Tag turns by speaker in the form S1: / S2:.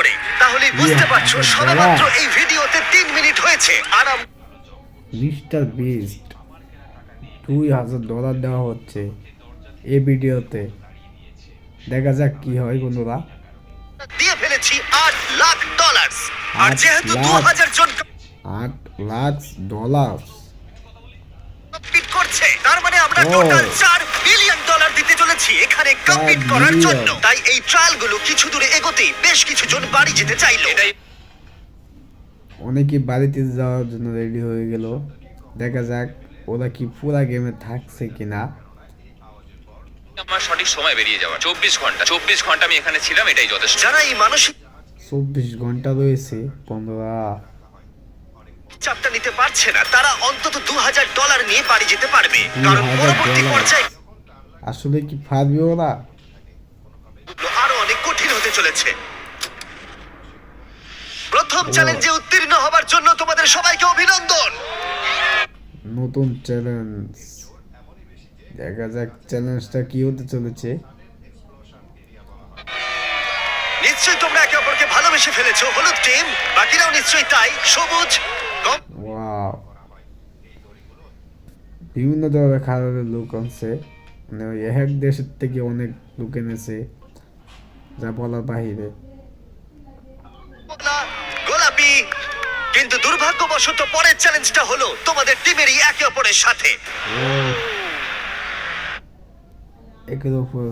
S1: করে, তাহলে বুঝতে পারছো সবেমাত্র এই ভিডিওতে 3 মিনিট হয়েছে আর
S2: মিস্টার বিস্ট $2000 দেওয়া হচ্ছে এই ভিডিওতে। দেখা যাক কি হয় বন্ধুরা।
S1: দিয়ে ফেলেছি $8 লাখ। আর
S2: 8
S1: যেহেতু
S2: লাখ
S1: 2000 জন
S2: $8 লাখ
S1: কমপ্লিট করছে, তার মানে আমরা
S2: ও।
S1: টোটাল $4 বিলিয়ন দিতে চলেছি এখানে কমপ্লিট করার
S2: বিলিয়ন।
S1: জন্য। তাই এই ট্রায়ালগুলো কিছু দূরে এগোতেই বেশ কিছু জন বাড়ি যেতে চাইলো।
S2: অনেকে বাড়িতে যাওয়ার জন্য রেডি হয়ে গেল। দেখা যাক ওরা কি পুরা গেমে থাকছে কিনা।
S3: আমার সঠিক সময় বেরিয়ে যাওয়ার 24 ঘন্টা আমি এখানে ছিলাম, এটাই যথেষ্ট।
S1: যারা এই মানসিক
S2: 24 ঘন্টা রয়েছে বন্ধুরা।
S1: চাপটা নিতে পারছে না, তারা অন্তত $2000 নিয়ে বাড়ি যেতে পারবে, কারণ পরবর্তী
S2: $2000
S1: পর্যায়ে
S2: আসলে কি পারবে ওরা?
S1: আরো অনেক কঠিন হতে চলেছে। প্রথম চ্যালেঞ্জে উত্তীর্ণ হবার জন্য তোমাদের সবাইকে অভিনন্দন।
S2: নতুন চ্যালেঞ্জ, দেখা যাক চ্যালেঞ্জটা কি হতে চলেছে।
S1: নিশ্চয়ই তোমরা একে অপরকে ভালোবেসে ফেলেছো, হলুদ টিম, বাকিরাও নিশ্চয়ই তাই। সবুজ
S2: ওয়াও, বিভিন্ন ধরনের খাবারের লোক আছে, মানে ওই এক দেশের থেকে অনেক লোক এনেছে, যা বলার বাহিরে।
S1: কমলা, গোলাপি। কিন্তু দুর্ভাগ্যবশত পরের চ্যালেঞ্জটা হলো তোমাদের টিমেরই একে অপরের সাথে।
S2: ও একের উপর